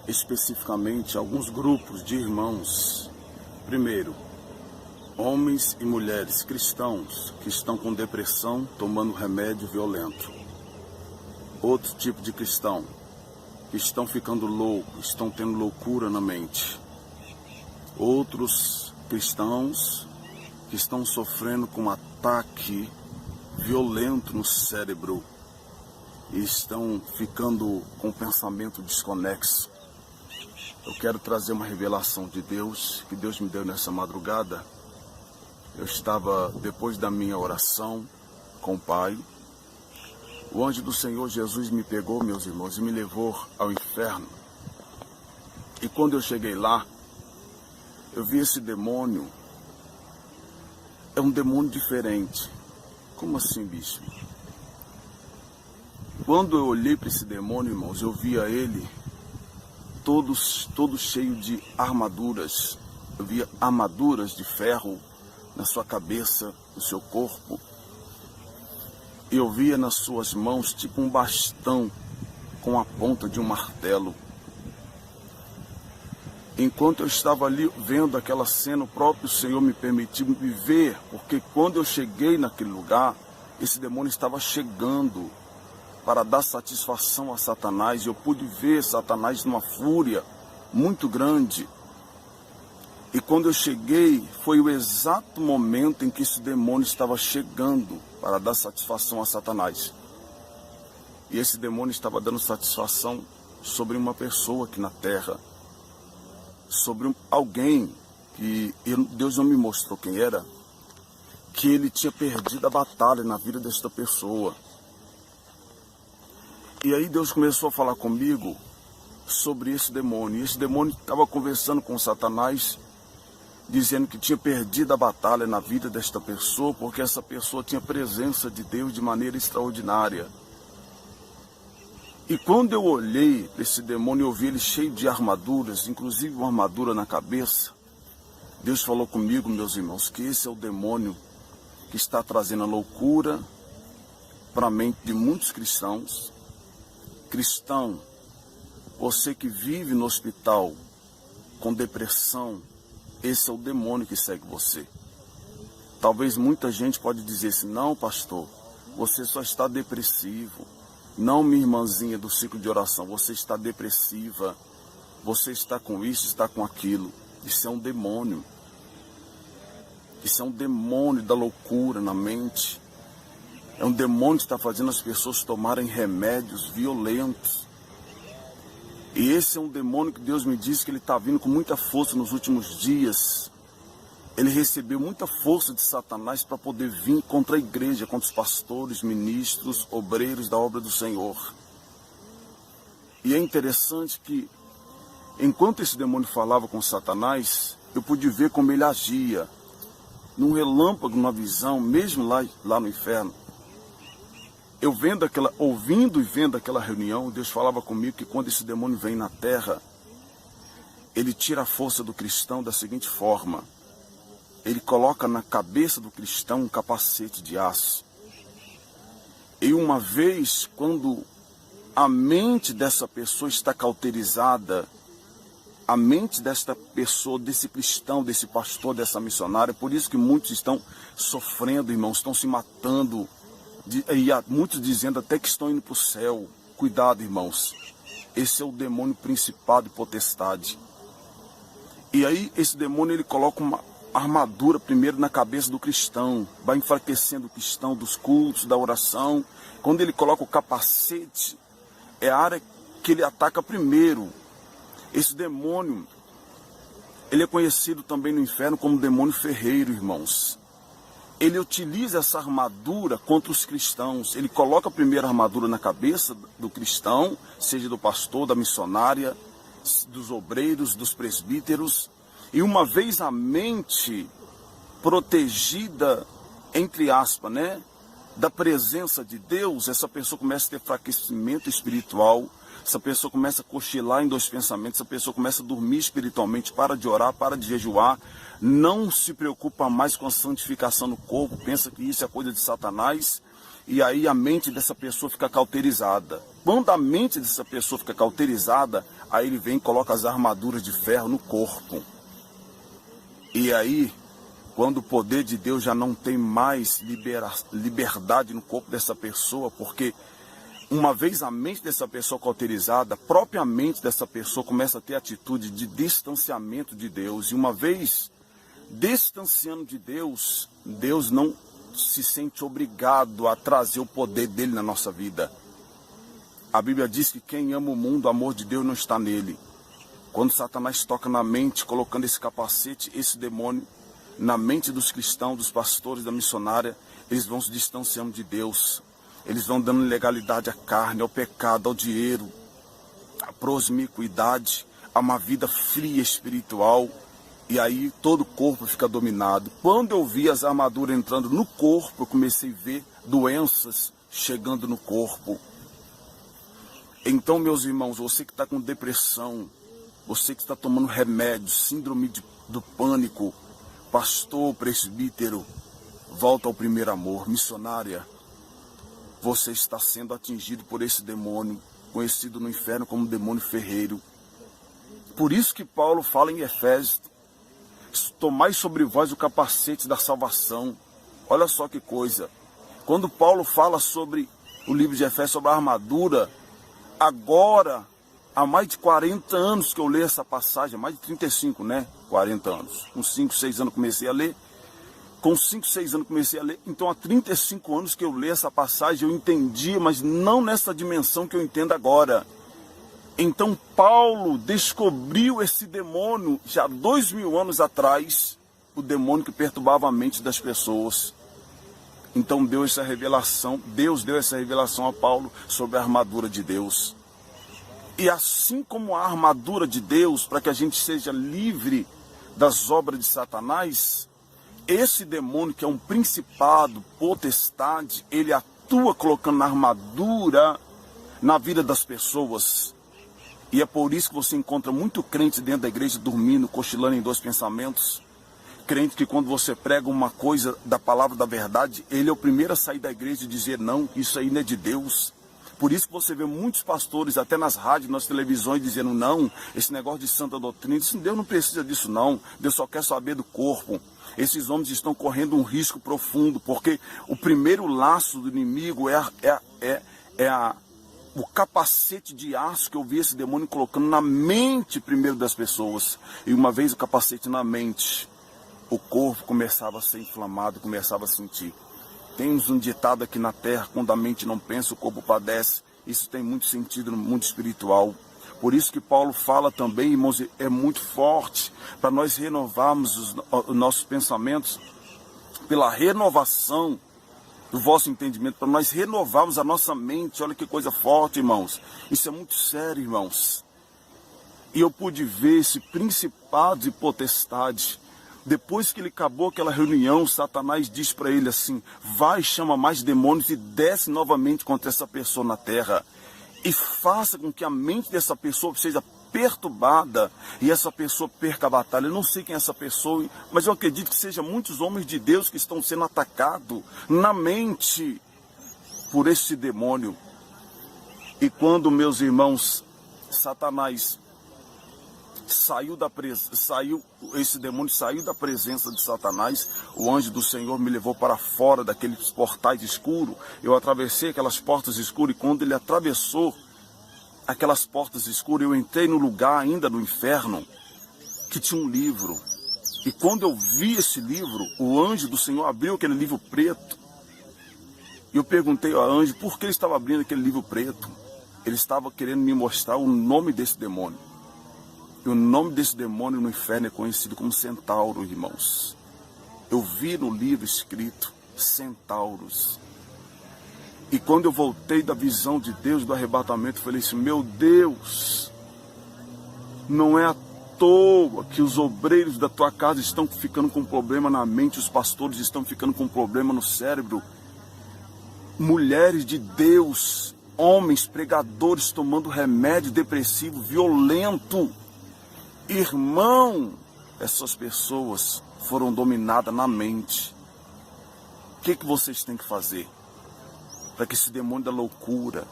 especificamente alguns grupos de irmãos. Primeiro, homens e mulheres cristãos que estão com depressão, tomando remédio violento. Outro tipo de cristão que estão ficando loucos, estão tendo loucura na mente. Outros cristãos que estão sofrendo com um ataque violento no cérebro e estão ficando com o pensamento desconexo. Eu quero trazer uma revelação de Deus, que Deus me deu nessa madrugada. Eu estava, depois da minha oração com o Pai, o anjo do Senhor Jesus me pegou, meus irmãos, e me levou ao inferno. E quando eu cheguei lá, eu vi esse demônio. É um demônio diferente. Como assim, bicho? Quando eu olhei para esse demônio, irmãos, eu via ele todo cheio de armaduras. Eu via armaduras de ferro na sua cabeça, no seu corpo. Eu via nas suas mãos tipo um bastão com a ponta de um martelo. Enquanto eu estava ali vendo aquela cena, o próprio Senhor me permitiu me ver, porque quando eu cheguei naquele lugar, esse demônio estava chegando para dar satisfação a Satanás. E eu pude ver Satanás numa fúria muito grande. E quando eu cheguei, foi o exato momento em que esse demônio estava chegando para dar satisfação a Satanás. E esse demônio estava dando satisfação sobre uma pessoa aqui na terra. Sobre alguém que Deus não me mostrou quem era, que ele tinha perdido a batalha na vida desta pessoa. E aí Deus começou a falar comigo sobre esse demônio. E esse demônio estava conversando com Satanás, dizendo que tinha perdido a batalha na vida desta pessoa, porque essa pessoa tinha presença de Deus de maneira extraordinária. E quando eu olhei para esse demônio, eu vi ele cheio de armaduras, inclusive uma armadura na cabeça. Deus falou comigo, meus irmãos, que esse é o demônio que está trazendo a loucura para a mente de muitos cristãos. Cristão, você que vive no hospital com depressão, esse é o demônio que segue você. Talvez muita gente pode dizer assim: não, pastor, você só está depressivo. Não, minha irmãzinha do ciclo de oração, você está depressiva, você está com isso, está com aquilo. Isso é um demônio. Isso é um demônio da loucura na mente. É um demônio que está fazendo as pessoas tomarem remédios violentos. E esse é um demônio que Deus me disse que ele está vindo com muita força nos últimos dias. Ele recebeu muita força de Satanás para poder vir contra a igreja, contra os pastores, ministros, obreiros da obra do Senhor. E é interessante que, enquanto esse demônio falava com Satanás, eu pude ver como ele agia. Num relâmpago, numa visão, mesmo lá no inferno. Eu ouvindo e vendo aquela reunião, Deus falava comigo que quando esse demônio vem na terra, ele tira a força do cristão da seguinte forma: ele coloca na cabeça do cristão um capacete de aço. E uma vez, quando a mente dessa pessoa está cauterizada, a mente desta pessoa, desse cristão, desse pastor, dessa missionária, por isso que muitos estão sofrendo, irmãos, estão se matando, e há muitos dizendo até que estão indo para o céu. Cuidado, irmãos, esse é o demônio principado e potestade. E aí esse demônio, ele coloca uma armadura primeiro na cabeça do cristão, vai enfraquecendo o cristão dos cultos, da oração. Quando ele coloca o capacete, é a área que ele ataca primeiro. Esse demônio, ele é conhecido também no inferno como demônio ferreiro, irmãos. Ele utiliza essa armadura contra os cristãos. Ele coloca a primeira armadura na cabeça do cristão, seja do pastor, da missionária, dos obreiros, dos presbíteros. E uma vez a mente protegida, entre aspas, da presença de Deus, essa pessoa começa a ter enfraquecimento espiritual, essa pessoa começa a cochilar em dois pensamentos, essa pessoa começa a dormir espiritualmente, para de orar, para de jejuar, não se preocupa mais com a santificação no corpo, pensa que isso é coisa de Satanás, e aí a mente dessa pessoa fica cauterizada. Quando a mente dessa pessoa fica cauterizada, aí ele vem e coloca as armaduras de ferro no corpo. E aí, quando o poder de Deus já não tem mais liberdade no corpo dessa pessoa, porque uma vez a mente dessa pessoa cauterizada, a própria mente dessa pessoa começa a ter atitude de distanciamento de Deus. E uma vez distanciando de Deus, Deus não se sente obrigado a trazer o poder dele na nossa vida. A Bíblia diz que quem ama o mundo, o amor de Deus não está nele. Quando Satanás toca na mente, colocando esse capacete, esse demônio, na mente dos cristãos, dos pastores, da missionária, eles vão se distanciando de Deus. Eles vão dando legalidade à carne, ao pecado, ao dinheiro, à promiscuidade, a uma vida fria espiritual. E aí todo o corpo fica dominado. Quando eu vi as armaduras entrando no corpo, eu comecei a ver doenças chegando no corpo. Então, meus irmãos, você que está com depressão, você que está tomando remédio, síndrome do pânico, pastor, presbítero, volta ao primeiro amor. Missionária, você está sendo atingido por esse demônio, conhecido no inferno como demônio ferreiro. Por isso que Paulo fala em Efésios, tomai sobre vós o capacete da salvação. Olha só que coisa. Quando Paulo fala sobre o livro de Efésios, sobre a armadura, agora, há mais de 40 anos que eu leio essa passagem, mais de 35, né? 40 anos. Com 5, 6 anos comecei a ler. Com 5, 6 anos comecei a ler. Então, há 35 anos que eu leio essa passagem, eu entendi, mas não nessa dimensão que eu entendo agora. Então, Paulo descobriu esse demônio já 2000 anos atrás, o demônio que perturbava a mente das pessoas. Então, Deus deu essa revelação a Paulo sobre a armadura de Deus. E assim como a armadura de Deus, para que a gente seja livre das obras de Satanás, esse demônio que é um principado, potestade, ele atua colocando armadura na vida das pessoas. E é por isso que você encontra muito crente dentro da igreja dormindo, cochilando em dois pensamentos. Crente que quando você prega uma coisa da palavra da verdade, ele é o primeiro a sair da igreja e dizer não, isso aí não é de Deus. Por isso que você vê muitos pastores, até nas rádios, nas televisões, dizendo não, esse negócio de santa doutrina, Deus não precisa disso não, Deus só quer saber do corpo. Esses homens estão correndo um risco profundo, porque o primeiro laço do inimigo o capacete de aço que eu vi esse demônio colocando na mente primeiro das pessoas. E uma vez o capacete na mente, o corpo começava a ser inflamado, começava a sentir. Temos um ditado aqui na terra, quando a mente não pensa, o corpo padece. Isso tem muito sentido no mundo espiritual. Por isso que Paulo fala também, irmãos, é muito forte, para nós renovarmos os nossos pensamentos, pela renovação do vosso entendimento, para nós renovarmos a nossa mente. Olha que coisa forte, irmãos. Isso é muito sério, irmãos. E eu pude ver esse principado e potestade. Depois que ele acabou aquela reunião, Satanás diz para ele assim, vai, chama mais demônios e desce novamente contra essa pessoa na terra. E faça com que a mente dessa pessoa seja perturbada e essa pessoa perca a batalha. Eu não sei quem é essa pessoa, mas eu acredito que seja muitos homens de Deus que estão sendo atacados na mente por esse demônio. E quando, meus irmãos, Satanás esse demônio saiu da presença de Satanás, o anjo do Senhor me levou para fora daqueles portais escuros. Eu atravessei aquelas portas escuras e quando ele atravessou aquelas portas escuras, eu entrei no lugar ainda no inferno, que tinha um livro. E quando eu vi esse livro, o anjo do Senhor abriu aquele livro preto. E eu perguntei ao anjo por que ele estava abrindo aquele livro preto. Ele estava querendo me mostrar o nome desse demônio. E o nome desse demônio no inferno é conhecido como Centauro, irmãos. Eu vi no livro escrito Centauros. E quando eu voltei da visão de Deus, do arrebatamento, eu falei assim, meu Deus, não é à toa que os obreiros da tua casa estão ficando com problema na mente, os pastores estão ficando com problema no cérebro. Mulheres de Deus, homens, pregadores tomando remédio depressivo, violento. Irmão, essas pessoas foram dominadas na mente. O que vocês têm que fazer? para que esse demônio da loucura,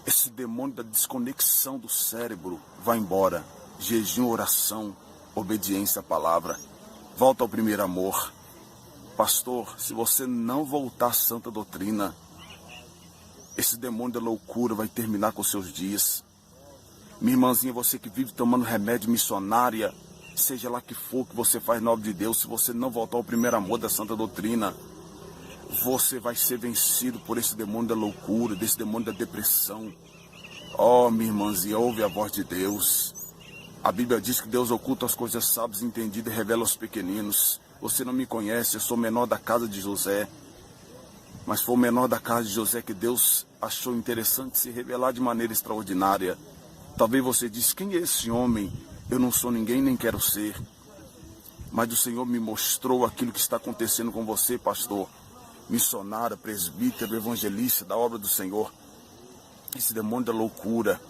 esse demônio da desconexão do cérebro vá embora. Jejum, oração, obediência à palavra. Volta ao primeiro amor. Pastor, se você não voltar à santa doutrina, esse demônio da loucura vai terminar com seus dias. Minha irmãzinha, você que vive tomando remédio missionária, seja lá que for que você faz em nome de Deus, se você não voltar ao primeiro amor da santa doutrina, você vai ser vencido por esse demônio da loucura, desse demônio da depressão. Oh, minha irmãzinha, ouve a voz de Deus. A Bíblia diz que Deus oculta as coisas sábias e entendidas e revela aos pequeninos. Você não me conhece, eu sou menor da casa de José. Mas foi o menor da casa de José que Deus achou interessante se revelar de maneira extraordinária. Talvez você disse, quem é esse homem? Eu não sou ninguém, nem quero ser. Mas o Senhor me mostrou aquilo que está acontecendo com você, pastor. Missionário, presbítero, evangelista da obra do Senhor. Esse demônio da loucura,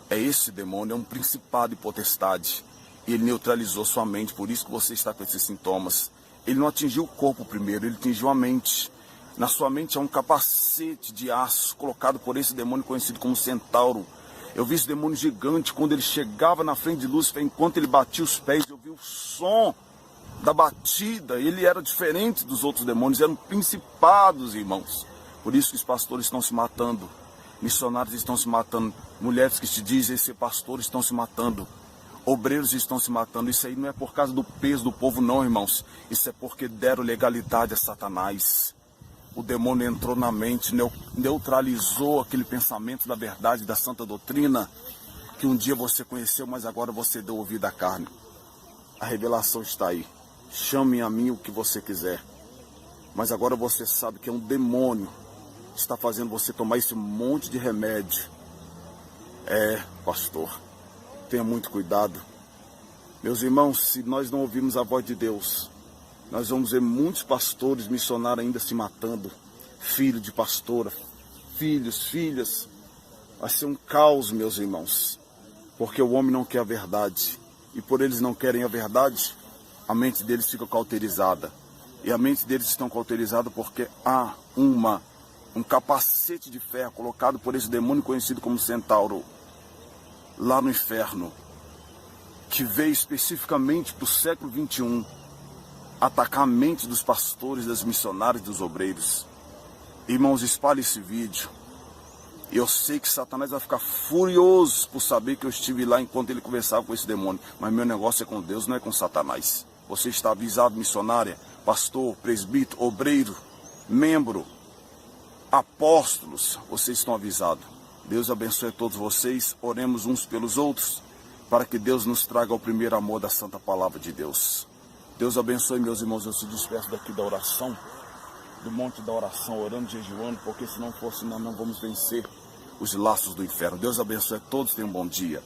é esse demônio, é um principado e potestade. E ele neutralizou sua mente, por isso que você está com esses sintomas. Ele não atingiu o corpo primeiro, ele atingiu a mente. Na sua mente há um capacete de aço colocado por esse demônio conhecido como centauro. Eu vi esse demônio gigante, quando ele chegava na frente de Lúcifer, enquanto ele batia os pés, eu vi o som da batida. Ele era diferente dos outros demônios, eram principados, irmãos. Por isso que os pastores estão se matando, missionários estão se matando, mulheres que se dizem ser pastores estão se matando, obreiros estão se matando. Isso aí não é por causa do peso do povo não, irmãos. Isso é porque deram legalidade a Satanás. O demônio entrou na mente, neutralizou aquele pensamento da verdade, da santa doutrina, que um dia você conheceu, mas agora você deu ouvido à carne. A revelação está aí. Chame a mim o que você quiser. Mas agora você sabe que é um demônio que está fazendo você tomar esse monte de remédio. Pastor, tenha muito cuidado. Meus irmãos, se nós não ouvirmos a voz de Deus, nós vamos ver muitos pastores missionários ainda se matando. Filho de pastora, filhos, filhas. Vai ser um caos, meus irmãos. Porque o homem não quer a verdade. E por eles não querem a verdade, a mente deles fica cauterizada. E a mente deles está cauterizada porque há um capacete de ferro colocado por esse demônio conhecido como centauro, lá no inferno, que veio especificamente para o século 21, atacar a mente dos pastores, das missionárias, dos obreiros. Irmãos, espalhe esse vídeo. Eu sei que Satanás vai ficar furioso por saber que eu estive lá enquanto ele conversava com esse demônio. Mas meu negócio é com Deus, não é com Satanás. Você está avisado, missionária, pastor, presbítero, obreiro, membro, apóstolos. Vocês estão avisados. Deus abençoe a todos vocês. Oremos uns pelos outros, para que Deus nos traga o primeiro amor da santa palavra de Deus. Deus abençoe, meus irmãos. Eu se despeço daqui da oração, do monte da oração, orando, jejuando, porque se não fosse, nós não vamos vencer os laços do inferno. Deus abençoe a todos, tenham um bom dia.